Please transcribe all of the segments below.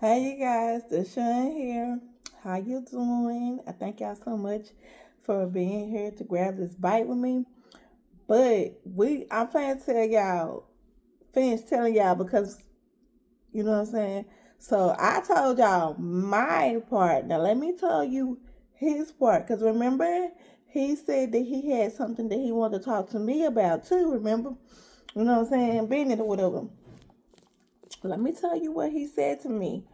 Hey you guys, Deshaun here. How you doing? I thank y'all so much for being here to grab this bite with me. But I'm planning to tell y'all, finish telling y'all because you know what I'm saying. So I told y'all my part. Now let me tell you his part. Cause remember he said that he had something that he wanted to talk to me about too. Remember, you know what I'm saying, being it or whatever. Let me tell you what he said to me.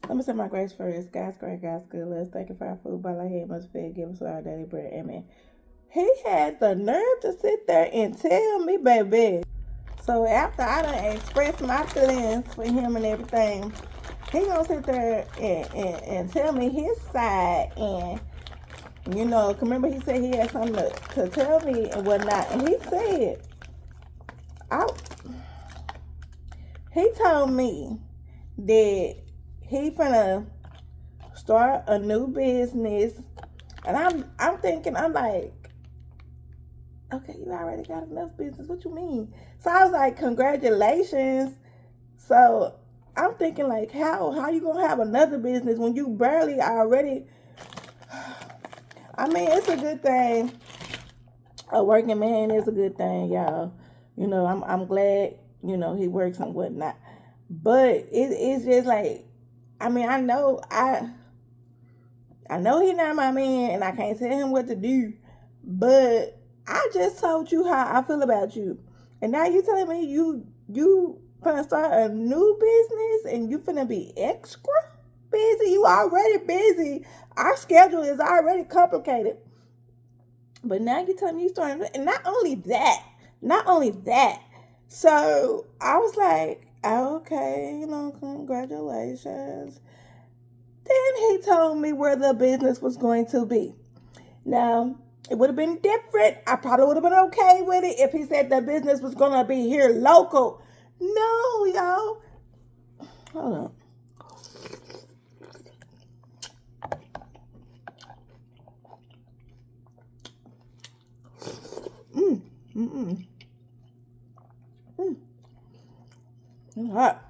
Let me say my grace first. God's great, God's good. Let's thank you for our food. By our head must feed. Give us our daily bread. Amen. He had the nerve to sit there and tell me, baby. So after I done expressed my feelings for him and everything, he gonna sit there and tell me his side. And remember he said he had something to tell me and whatnot. And he said, I, he told me that he finna start a new business. And I'm thinking, I'm like, okay, you already got enough business. What you mean? So I was like, congratulations. So I'm thinking like, how you gonna have another business when you barely already? I mean, it's a good thing. A working man is a good thing, y'all. I'm glad he works and whatnot. But it's just like, I mean, I know he's not my man, and I can't tell him what to do. But I just told you how I feel about you, and now you telling me you finna start a new business and you finna be extra busy. You already busy. Our schedule is already complicated, but now you telling me you starting, and not only that. So I was like, okay, congratulations. Then he told me where the business was going to be. Now, it would have been different. I probably would have been okay with it if he said the business was going to be here local. No, y'all. Hold on. Mm, mm, mm. It's hot.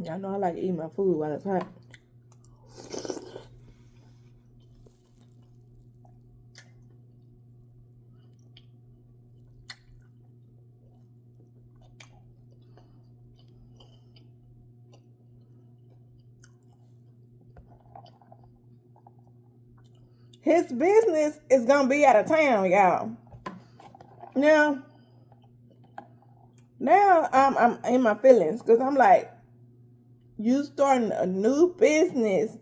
Y'all know I like eating my food while it's hot. His business is going to be out of town, y'all. Now, I'm in my feelings because I'm like, you starting a new business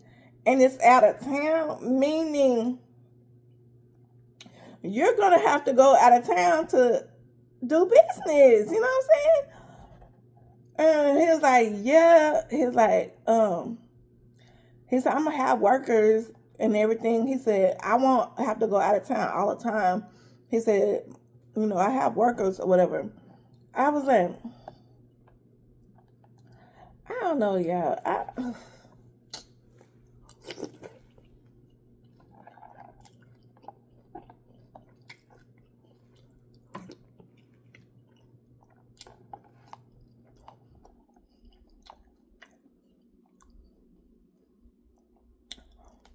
and it's out of town, meaning you're gonna have to go out of town to do business. You know what I'm saying? And he was like, yeah. He said, I'm gonna have workers and everything. He said, I won't have to go out of town all the time. He said, I have workers or whatever. I was like, I don't know, y'all.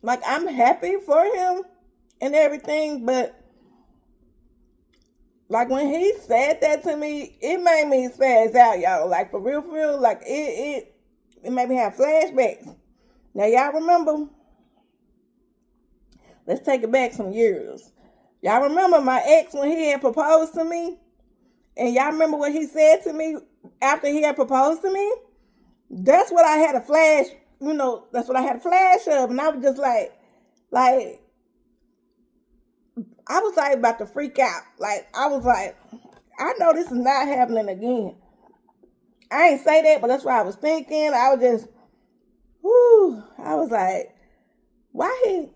Like, I'm happy for him and everything, but like when he said that to me, it made me spaz out, y'all. Like for real, like it made me have flashbacks. Now y'all remember? Let's take it back some years. Y'all remember my ex when he had proposed to me? And y'all remember what he said to me after he had proposed to me? That's what I had a flash, that's what I had a flash of. And I was just like, I was like about to freak out. Like, I was like, I know this is not happening again. I ain't say that, but that's what I was thinking. I was just, whoo, I was like, why he?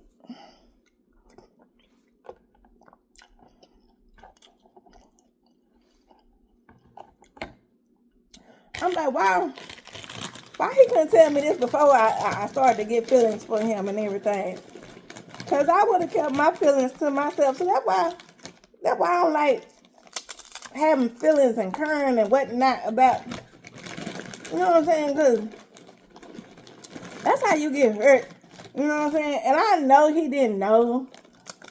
I'm like, wow, why he couldn't tell me this before I started to get feelings for him and everything? Cause I would have kept my feelings to myself. So that's why I don't like having feelings and caring and whatnot about, you know what I'm saying? Because that's how you get hurt. You know what I'm saying? And I know he didn't know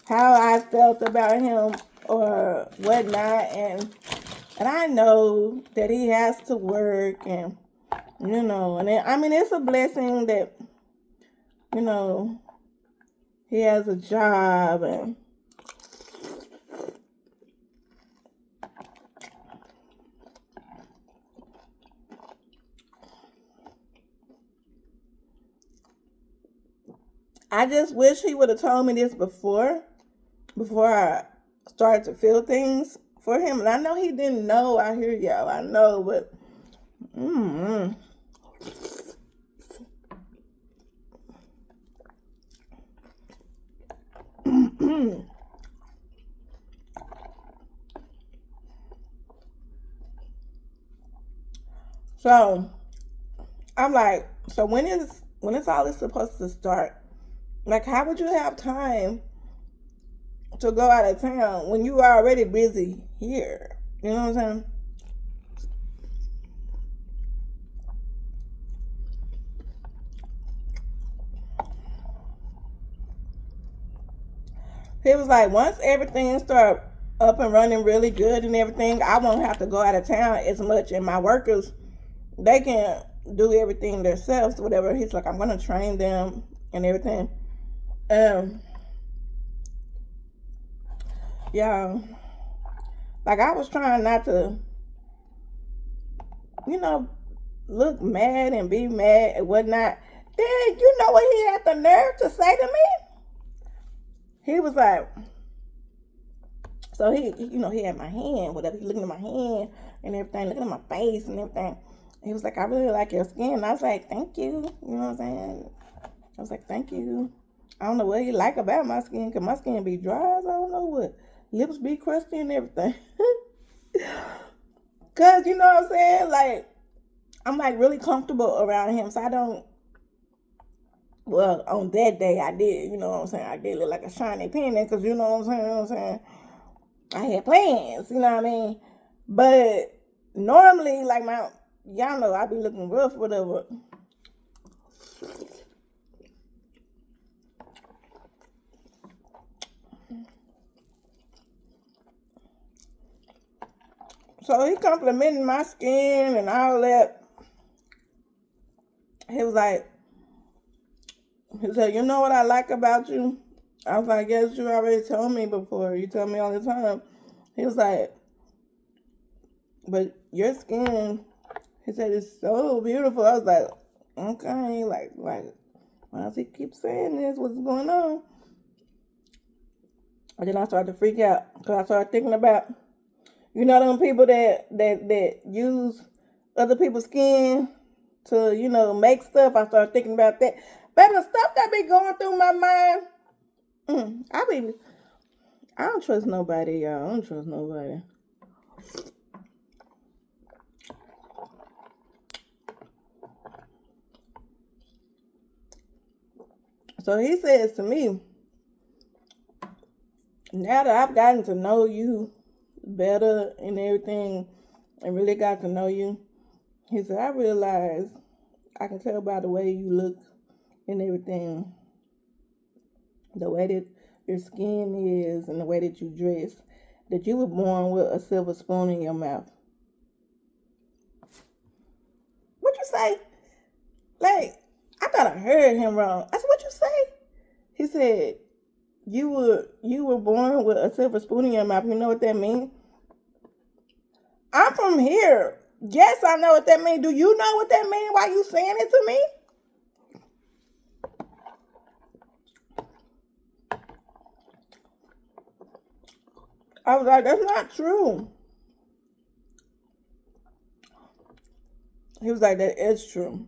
how I felt about him or whatnot. And I know that he has to work and, you know, and I mean, it's a blessing that, you know, he has a job and I just wish he would have told me this before I started to feel things for him. And I know he didn't know. I hear y'all. I know, but so I'm like, so when is all this supposed to start? Like, how would you have time to go out of town when you are already busy here? You know what I'm saying? He was like, once everything start up and running really good and everything, I won't have to go out of town as much, and my workers, they can do everything themselves, whatever. He's like, I'm gonna train them and everything. Yeah, like I was trying not to, you know, look mad and be mad and whatnot. Then you know what he had the nerve to say to me? He was like, so you know, he had my hand, whatever. He looking at my hand and everything, looking at my face and everything. He was like, I really like your skin. And I was like, thank you. You know what I'm saying? I was like, thank you. I don't know what he like about my skin, because my skin be dry as I don't know what. Lips be crusty and everything. Because, you know what I'm saying? Like, I'm like really comfortable around him. So I don't, well, on that day I did, you know what I'm saying? I did look like a shiny penny, because you know what I'm saying? I had plans, you know what I mean? But normally, like y'all know I be looking rough, whatever. So he complimented my skin and all that. He was like, he said, you know what I like about you? I was like, yes, you already told me before. You tell me all the time. He was like, but your skin, he said, it's so beautiful. I was like, okay, like, why does he keep saying this? What's going on? And then I started to freak out because I started thinking about, you know, them people that use other people's skin to, you know, make stuff. I started thinking about that. Baby, the stuff that be going through my mind, I don't trust nobody, y'all. I don't trust nobody. So he says to me, now that I've gotten to know you better and everything, and really got to know you, he said, I realize I can tell by the way you look and everything, the way that your skin is and the way that you dress, that you were born with a silver spoon in your mouth. What you say? Like, I thought I heard him wrong. I said, what you say? He said, you were born with a silver spoon in your mouth. You know what that means? I'm from here. Yes, I know what that means. Do you know what that means? Why you saying it to me? I was like, that's not true. He was like, that is true.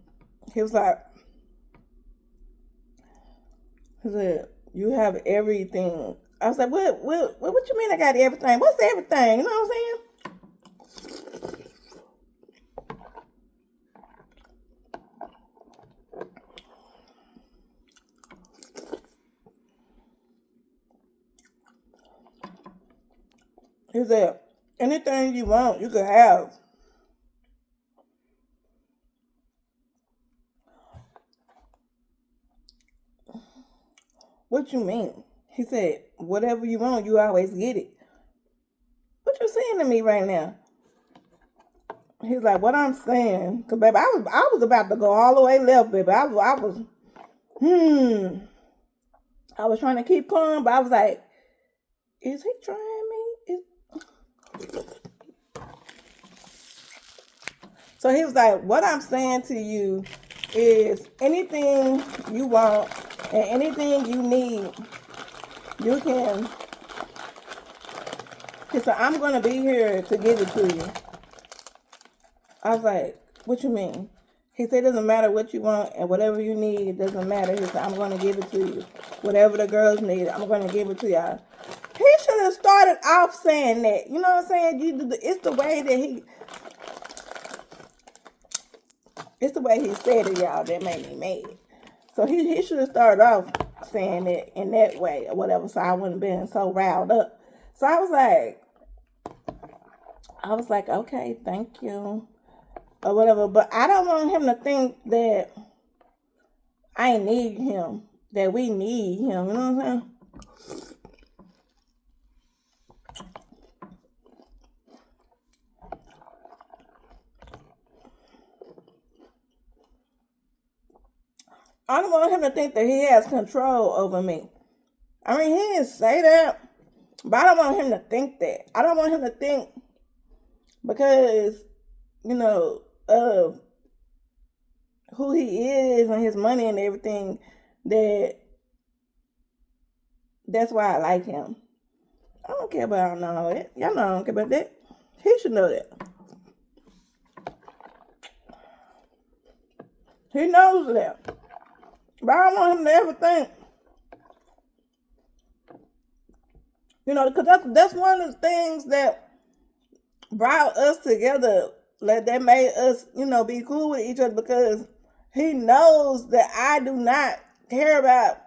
He was like, he said, you have everything. I was like, what you mean I got everything? What's everything? You know what I'm saying? He said, Anything you want, you can have. What you mean? He said, whatever you want, you always get it. What you saying to me right now? He's like, what I'm saying, cause baby, I was about to go all the way left, baby. I was trying to keep calm, but I was like, is he trying me? So he was like, what I'm saying to you is anything you want and anything you need, you can. He said, I'm going to be here to give it to you. I was like, what you mean? He said, it doesn't matter what you want and whatever you need, it doesn't matter. He said, I'm going to give it to you. Whatever the girls need, I'm going to give it to y'all. He should have started off saying that. You know what I'm saying? It's the way that he said it, y'all, that made me mad. So he should have started off saying it in that way or whatever, so I wouldn't have been so riled up. So I was like, okay, thank you, or whatever. But I don't want him to think that I need him, that we need him. You know what I'm saying? I don't want him to think that he has control over me. I mean, he didn't say that, but I don't want him to think that. I don't want him to think because, you know, of who he is and his money and everything, that's why I like him. I don't care about all that. Y'all know I don't care about that. He should know that. He knows that. But I don't want him to ever think, you know, because that's one of the things that brought us together, like that made us, you know, be cool with each other, because he knows that I do not care about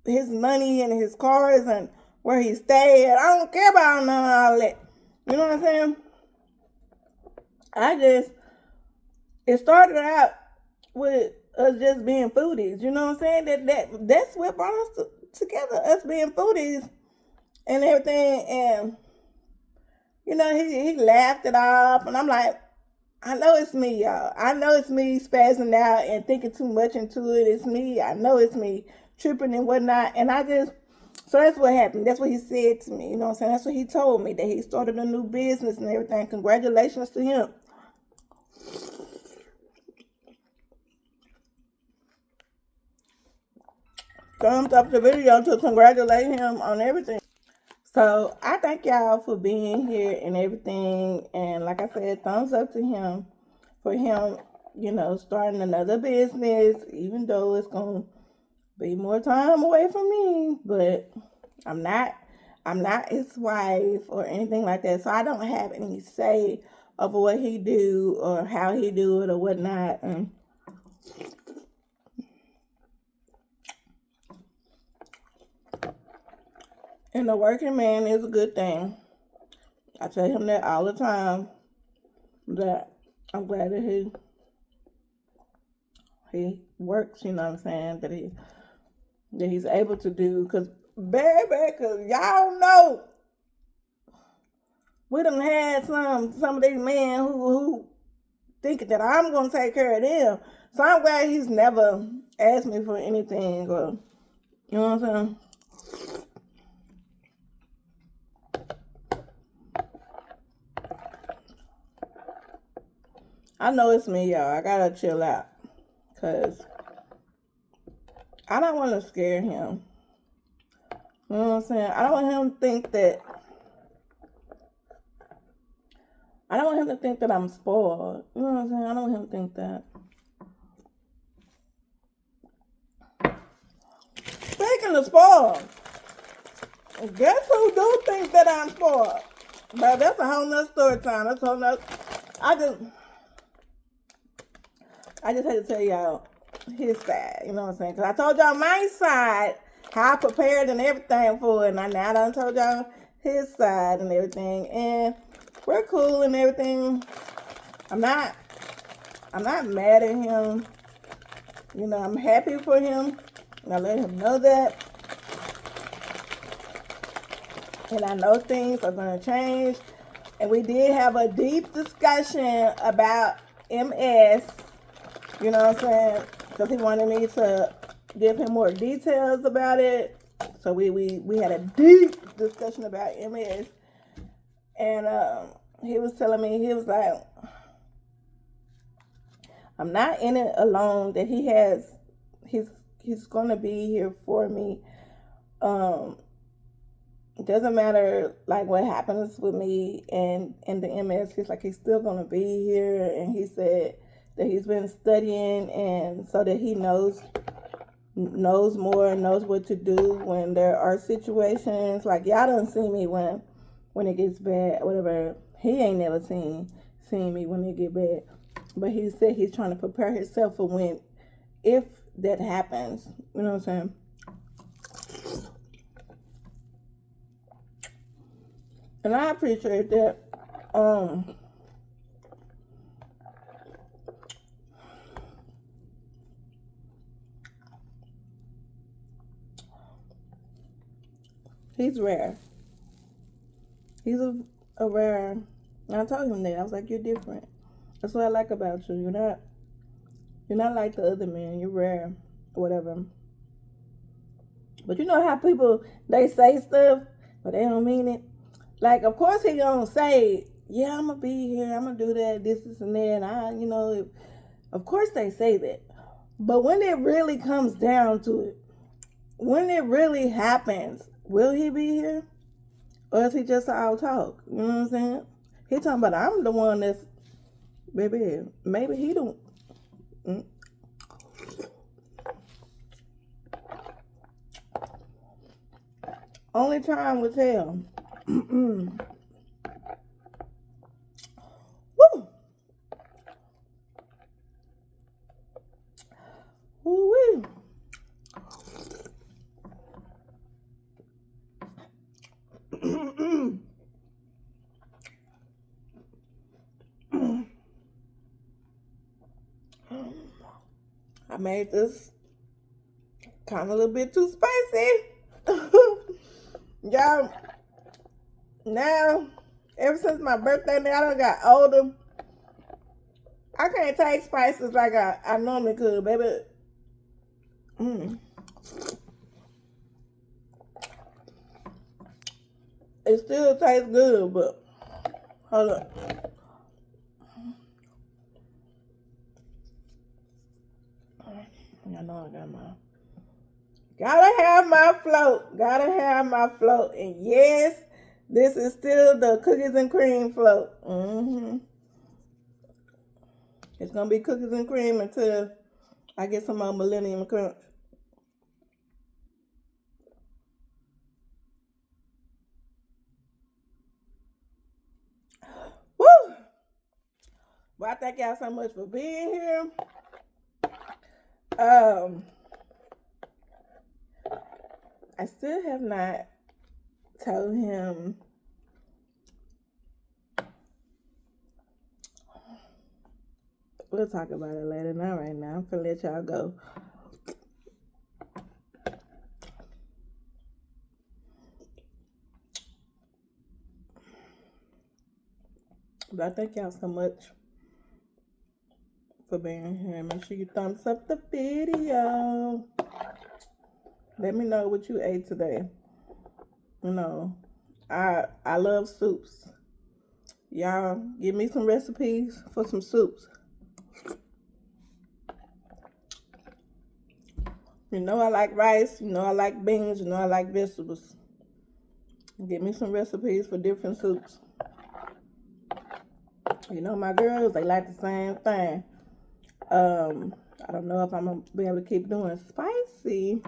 his money and his cars and where he stayed. I don't care about none of all that. You know what I'm saying? It started out with us just being foodies. You know what I'm saying? That's what brought us together, us being foodies and everything. And you know, he laughed it off, and I'm like, I know it's me, y'all. I know it's me spazzing out and thinking too much into it. It's me. I know it's me tripping and whatnot. And so that's what happened. That's what he said to me. You know what I'm saying? That's what he told me, that he started a new business and everything. Congratulations to him. Thumbs up the video to congratulate him on everything. So I thank y'all for being here and everything. And like I said, thumbs up to him for him, you know, starting another business, even though it's going to be more time away from me. But I'm not his wife or anything like that. So I don't have any say over what he do or how he do it or whatnot. And a working man is a good thing. I tell him that all the time. That I'm glad that he works. You know what I'm saying? That he's able to do. Cause baby, cause y'all know we done had some of these men who thinking that I'm gonna take care of them. So I'm glad he's never asked me for anything, or you know what I'm saying? I know it's me, y'all. I gotta chill out. Cause I don't want to scare him. You know what I'm saying? I don't want him to think that I'm spoiled. You know what I'm saying? I don't want him to think that. Speaking of spoiled, guess who do think that I'm spoiled? But that's a whole nother story time. That's a whole nother. I just had to tell y'all his side. You know what I'm saying? Because I told y'all my side, how I prepared and everything for it. And I done told y'all his side and everything, and we're cool and everything. I'm not mad at him. You know, I'm happy for him, and I let him know that. And I know things are going to change. And we did have a deep discussion about MS. You know what I'm saying? Because he wanted me to give him more details about it. So we had a deep discussion about MS. And he was telling me, he was like, I'm not in it alone, that he's going to be here for me. It doesn't matter like what happens with me and the MS. He's like, he's still gonna be here, and he said that he's been studying, and so that he knows more, knows what to do when there are situations like y'all don't see me when it gets bad, whatever. He ain't never seen me when it get bad, but he said he's trying to prepare himself for when, if that happens. You know what I'm saying? And I appreciate that. He's rare. He's a rare. And I told him that. I was like, you're different. That's what I like about you. You're not like the other men. You're rare. Whatever. But you know how people, they say stuff, but they don't mean it. Like, of course he gonna say, yeah, I'm gonna be here, I'm gonna do that, this and that, and of course they say that. But when it really comes down to it, when it really happens, will he be here? Or is he just all talk? You know what I'm saying? He talking about, I'm the one that's, baby, maybe he don't. Only time will tell. Woo! Woo-wee. I made this kind of a little bit too spicy. Y'all, now, ever since my birthday, now I done got older. I can't take spices like I normally could, baby. It still tastes good, but hold up. I know I got my. Gotta have my float. Gotta have my float. And yes, this is still the cookies and cream float. It's gonna be cookies and cream until I get some more Millennium Crunch. Woo! Well, I thank y'all so much for being here. I still have not told him we'll talk about it later. Not right now. I'm gonna let y'all go. But I thank y'all so much for being here. Make sure you thumbs up the video. Let me know what you ate today. I love soups. Y'all give me some recipes for some soups. You know I like rice. You know I like beans. You know I like vegetables. Give me some recipes for different soups. You know my girls, they like the same thing. I don't know if I'm going to be able to keep doing spicy.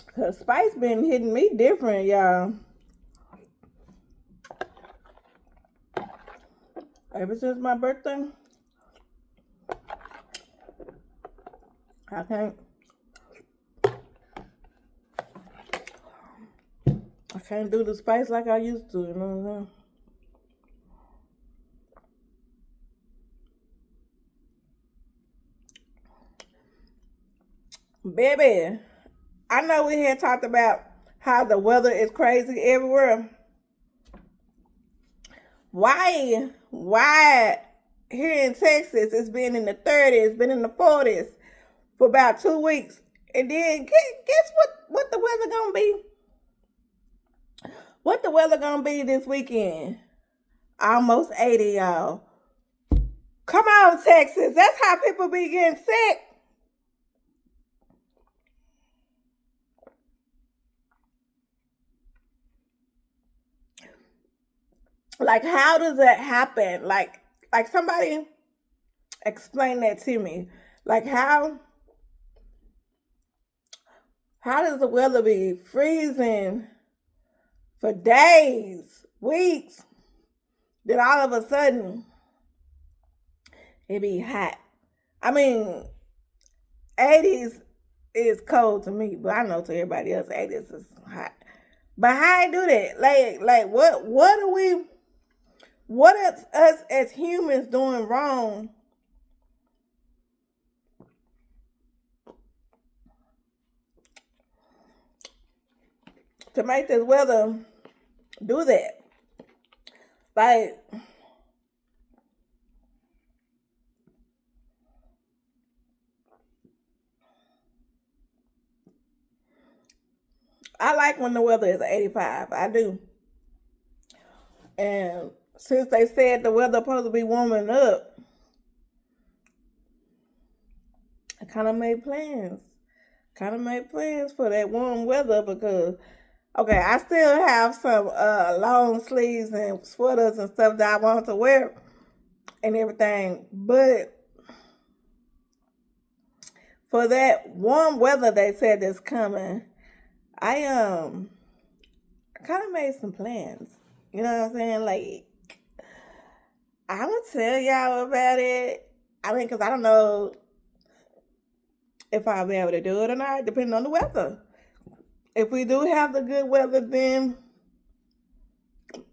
Because spice been hitting me different, y'all. Ever since my birthday, I can't. I can't do the spice like I used to. You know what I'm saying? Baby, I know we had talked about how the weather is crazy everywhere. Why here in Texas it's been in the 30s, been in the 40s for about 2 weeks. And then guess what the weather gonna be? What the weather gonna be this weekend? Almost 80, y'all. Come on, Texas. That's how people be getting sick. Like, how does that happen? Like somebody explain that to me. Like how does the weather be freezing for days, weeks, then all of a sudden it be hot? I mean, 80s is cold to me, but I know to everybody else 80s is hot. But how I do that? Like what are we, what is us as humans doing wrong to make this weather do that? Like, I like when the weather is 85. I do. And since they said the weather supposed to be warming up, I kind of made plans. Kind of made plans for that warm weather because, okay, I still have some long sleeves and sweaters and stuff that I want to wear and everything. But for that warm weather they said that's coming, I kind of made some plans. You know what I'm saying? Like, I'm gonna tell y'all about it. I mean, cause I don't know if I'll be able to do it or not, depending on the weather. If we do have the good weather, then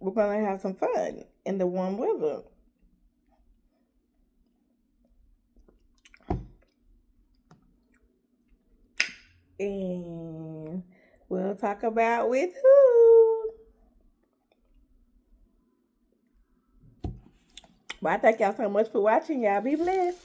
we're gonna have some fun in the warm weather. And we'll talk about with who. But I thank y'all so much for watching. Y'all be blessed.